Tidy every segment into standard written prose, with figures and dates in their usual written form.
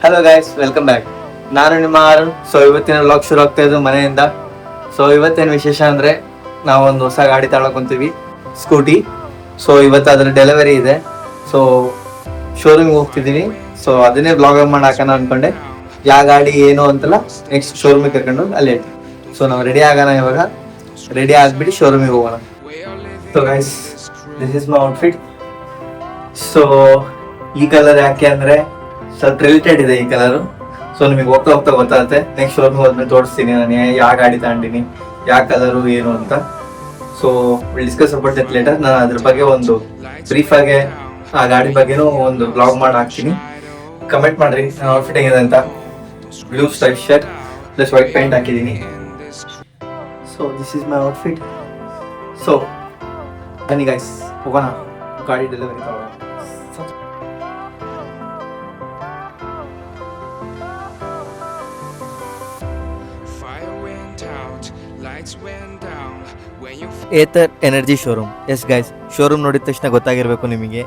Hello guys, welcome back. ನಾನು ನಿಮ್ಮ Arun. So ಇವತ್ತಿನ ವ್ಲಾಗ್ ಶುರು ಆಗ್ತಾ ಇದ್ದು ಮನೆಯಿಂದ. ಸೊ ಇವತ್ತೇನು ವಿಶೇಷ ಅಂದರೆ ನಾವೊಂದು ಹೊಸ ಗಾಡಿ ತಗೊಳಕೊಂತೀವಿ, ಸ್ಕೂಟಿ. ಸೊ ಇವತ್ತು ಅದರ ಡೆಲಿವರಿ ಇದೆ. ಸೊ ಶೋರೂಮ್ಗೆ ಹೋಗ್ತಿದ್ದೀವಿ. ಸೊ ಅದನ್ನೇ ಬ್ಲಾಗ್ ಮಾಡಿ ಹಾಕೋಣ ಅಂದ್ಕೊಂಡೆ. ಯಾವ ಗಾಡಿ ಏನು ಅಂತಲ್ಲ ನೆಕ್ಸ್ಟ್ ಶೋರೂಮಿಗೆ ಕರ್ಕೊಂಡು ಅಲ್ಲಿ ಹೇಳ್ತೀವಿ. ಸೊ ನಾವು ರೆಡಿ ಆಗೋಣ ಇವಾಗ. ರೆಡಿ ಆಗಿಬಿಟ್ಟು ಶೋರೂಮಿಗೆ ಹೋಗೋಣ. So guys, this is my outfit. So ಈ ಕಲರ್ ಯಾಕೆ ಅಂದರೆ ಸ್ವಲ್ಪ ರಿಲೇಟೆಡ್ ಇದೆ ಈ ಕಲರು. ಸೊ ನಿಮಗೆ ಹೋಗ್ತಾ ಹೋಗ್ತಾ ಗೊತ್ತಾಗುತ್ತೆ. ನೆಕ್ಸ್ಟ್ ಶೋರೂಮ್ ಹೋದ್ಮೇಲೆ ತೋರಿಸ್ತೀನಿ ನಾನು ಯಾವ ಗಾಡಿ ತಗೊಂಡಿನಿ, ಯಾವ ಕಲರು ಏನು ಅಂತ. So discuss about that litre. ನಾನು ಅದ್ರ ಬಗ್ಗೆ ಒಂದು ಬ್ರೀಫಾಗೆ ಆ ಗಾಡಿ ಬಗ್ಗೆನೂ ಒಂದು ಬ್ಲಾಗ್ ಮಾಡಿ ಹಾಕ್ತೀನಿ. ಕಮೆಂಟ್ ಮಾಡಿರಿ ನನ್ನ ಔಟ್ಫಿಟ್ ಹೇಗಿದೆ ಅಂತ. Blue stripe shirt plus white pant ಹಾಕಿದ್ದೀನಿ. So this is my outfit. So ಬನ್ನಿ ಗೈಸ್, ಹೋಗೋಣ ಗಾಡಿ ಡೆಲಿವರಿ ತಗೊಳ್ಳೋಣ. Ather energy showroom. Yes guys, showroom ನೋಡಿದ ತಕ್ಷಣ ಗೊತ್ತಾಗಿರ್ಬೇಕು ನಿಮಗೆ,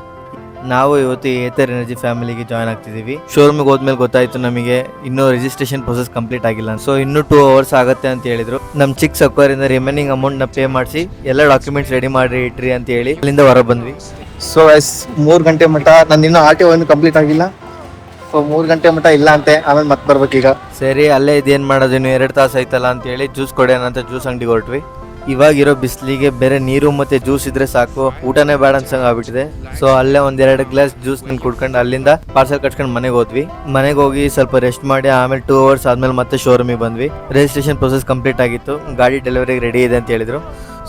ನಾವು ಇವತ್ತು ಏತರ್ ಎನರ್ಜಿ ಫ್ಯಾಮಿಲಿಗೆ ಜಾಯ್ನ್ ಆಗ್ತಿದ್ದೀವಿ. ಶೋರೂಮಿಗೆ ಹೋದ್ಮೇಲೆ ಗೊತ್ತಾಯ್ತು ನಮಗೆ ಇನ್ನೂ ರಿಜಿಸ್ಟ್ರೇಷನ್ ಪ್ರೊಸೆಸ್ ಕಂಪ್ಲೀಟ್ ಆಗಿಲ್ಲ. ಸೊ ಇನ್ನೂ 2 hours ಆಗುತ್ತೆ ಅಂತ ಹೇಳಿದ್ರು. ನಮ್ಮ ಚಿಕ್ಕ ಸಕ್ವರಿಂದ ರಿಮೈನಿಂಗ್ ಅಮೌಂಟ್ ನ ಪೇ ಮಾಡಿಸಿ ಎಲ್ಲ ಡಾಕ್ಯುಮೆಂಟ್ಸ್ ರೆಡಿ ಮಾಡಿ ಇಟ್ರಿ ಅಂತ ಹೇಳಿ ಅಲ್ಲಿಂದ ಹೊರ ಬಂದ್ವಿ. ಸೊ ಎಸ್ 3 ಗಂಟೆ ಮಟ್ಟ ನಾನು ಇನ್ನೂ RTO ಒಂದು ಕಂಪ್ಲೀಟ್ ಆಗಿಲ್ಲ. ಸೊ 3 ಗಂಟೆ ಮಟ್ಟ ಇಲ್ಲ ಅಂತೆ, ಆಮೇಲೆ ಮತ್ತೆ ಬರ್ಬೇಕೀಗ. ಸರಿ, ಅಲ್ಲೇ ಇದೇನು ಮಾಡೋದು, ಇನ್ನು 2 ತಾಸು ಆಯ್ತಲ್ಲ ಅಂತ ಹೇಳಿ ಜ್ಯೂಸ್ ಕೊಡೋಣ ಅಂತ ಜ್ಯೂಸ್ ಅಂಗಡಿಗೆ ಹೊರಟ್ವಿ. ಇವಾಗಿರೋ ಬಿಸಿಲಿಗೆ ಬೇರೆ ನೀರು ಮತ್ತೆ ಜ್ಯೂಸ್ ಇದ್ರೆ ಸಾಕು, ಊಟನೇ ಬೇಡ ಅನ್ಸಂಗ್ ಆಗ್ಬಿಟ್ಟಿದೆ. ಸೊ ಅಲ್ಲೇ 1-2 ಗ್ಲಾಸ್ ಜ್ಯೂಸ್ ಕುಡ್ಕೊಂಡು ಅಲ್ಲಿಂದ ಪಾರ್ಸಲ್ ಕಟ್ಕೊಂಡು ಮನೆಗೆ ಹೋದ್ವಿ. ಮನೆಗೆ ಹೋಗಿ ಸ್ವಲ್ಪ ರೆಸ್ಟ್ ಮಾಡಿ ಆಮೇಲೆ 2 hours ಆದ್ಮೇಲೆ ಮತ್ತೆ ಶೋರೂಮಿಗೆ ಬಂದ್ವಿ. ರಿಜಿಸ್ಟ್ರೇಷನ್ ಪ್ರೊಸೆಸ್ ಕಂಪ್ಲೀಟ್ ಆಗಿತ್ತು, ಗಾಡಿ ಡೆಲಿವರಿಗೆ ರೆಡಿ ಇದೆ ಅಂತ ಹೇಳಿದ್ರು.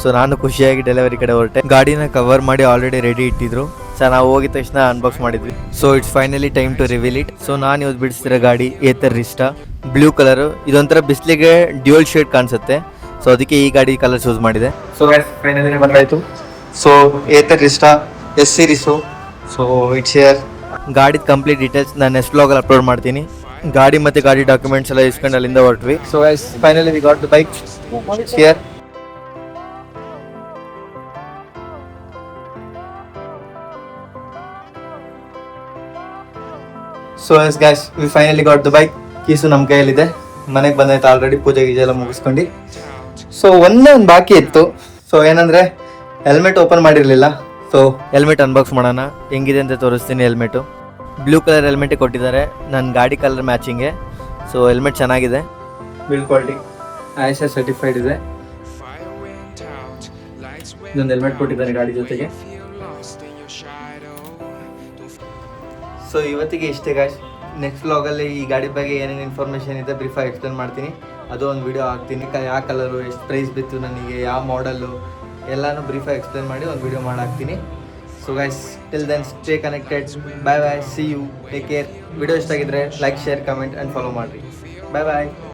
ಸೊ ನಾನು ಖುಷಿಯಾಗಿ ಡೆಲಿವರಿ ಕಡೆ ಹೊರಟೆ. ಗಾಡಿನ ಕವರ್ ಮಾಡಿ ಆಲ್ರೆಡಿ ರೆಡಿ ಇಟ್ಟಿದ್ರು. ಸೊ ನಾವು ಹೋಗಿದ ತಕ್ಷಣ ಅನ್ಬಾಕ್ಸ್ ಮಾಡಿದ್ವಿ. So it's finally time to reveal it. So ನಾನು ಇವತ್ತು ಬಿಡಿಸ್ತಿರೋ ಗಾಡಿ ಏತರ್ ರಿಸ್ಟಾ ಬ್ಲೂ ಕಲರ್. ಇದೊಂಥರ ಬಿಸಿಲಿಗೆ ಡ್ಯೂಯಲ್ ಶೇಡ್ ಕಾಣಿಸುತ್ತೆ. ಸೊ ಅದಕ್ಕೆ ಈ ಗಾಡಿ ಕಲರ್ ಚೂಸ್ ಮಾಡಿದೆ. ಸೊ ಫೈನಲಿ ಬಂದಾಯ್ತು. So Ather Rizta S series. So it's here. ಗಾಡಿದ ಕಂಪ್ಲೀಟ್ ಡೀಟೇಲ್ಸ್ ನಾನು ನೆಕ್ಸ್ಟ್ ವ್ಲಾಗಲ್ಲಿ ಅಪ್ಲೋಡ್ ಮಾಡ್ತೀನಿ. ಗಾಡಿ ಮತ್ತೆ ಗಾಡಿ ಡಾಕ್ಯುಮೆಂಟ್ಸ್ ಎಲ್ಲ ಇಸ್ಕೊಂಡು ಅಲ್ಲಿಂದ ಹೊರಟ್ವಿ. So finally we got the bike here. So yes guys, we finally got the bike. Keys ನಮ್ಮ ಕೈಯಲ್ಲಿದೆ. ಮನೆಗೆ ಬಂದಾಯ್ತು ಆಲ್ರೆಡಿ, ಪೂಜೆ ಗೀಜೆ ಎಲ್ಲ ಮುಗಿಸ್ಕೊಂಡು. ಸೊ ಒಂದೇ ಒಂದು ಬಾಕಿ ಇತ್ತು. ಸೊ ಏನಂದರೆ ಹೆಲ್ಮೆಟ್ ಓಪನ್ ಮಾಡಿರಲಿಲ್ಲ. ಸೊ ಹೆಲ್ಮೆಟ್ ಅನ್ಬಾಕ್ಸ್ ಮಾಡೋಣ, ಹೆಂಗಿದೆ ಅಂತ ತೋರಿಸ್ತೀನಿ. ಹೆಲ್ಮೆಟು ಬ್ಲೂ ಕಲರ್ ಹೆಲ್ಮೆಟೇ ಕೊಟ್ಟಿದ್ದಾರೆ, ನನ್ನ ಗಾಡಿ ಕಲರ್ ಮ್ಯಾಚಿಂಗೆ. ಸೊ ಹೆಲ್ಮೆಟ್ ಚೆನ್ನಾಗಿದೆ, ಬಿಲ್ಡ್ ಕ್ವಾಲಿಟಿ ISI ಸರ್ಟಿಫೈಡ್ ಇದೆ. ಇದೊಂದು ಹೆಲ್ಮೆಟ್ ಕೊಟ್ಟಿದ್ದಾರೆ ಗಾಡಿ ಜೊತೆಗೆ. ಸೊ ಇವತ್ತಿಗೆ ಇಷ್ಟೇ ಗಾಯ್ಸ್. ನೆಕ್ಸ್ಟ್ ವ್ಲಾಗಲ್ಲಿ ಈ ಗಾಡಿ ಬಗ್ಗೆ ಏನೇನು ಇನ್ಫಾರ್ಮೇಷನ್ ಇದೆ ಬ್ರೀಫಾಗಿ ಎಕ್ಸ್ಪ್ಲೇನ್ ಮಾಡ್ತೀನಿ. ಅದು ಒಂದು ವಿಡಿಯೋ ಹಾಕ್ತೀನಿ. ಯಾವ ಕಲರು, ಎಷ್ಟು ಪ್ರೈಸ್ ಬಿತ್ತು ನನಗೆ, ಯಾವ ಮಾಡಲು ಎಲ್ಲನೂ ಬ್ರೀಫಾಗಿ ಎಕ್ಸ್ಪ್ಲೇನ್ ಮಾಡಿ ಒಂದು ವಿಡಿಯೋ ಮಾಡಿ ಹಾಕ್ತೀನಿ. So guys, till then stay connected. Bye bye, see you, take care. Video ಇಷ್ಟ ಆಗಿದ್ರೆ like, share, comment and follow ಮಾಡಿರಿ. ಬಾಯ್ ಬಾಯ್.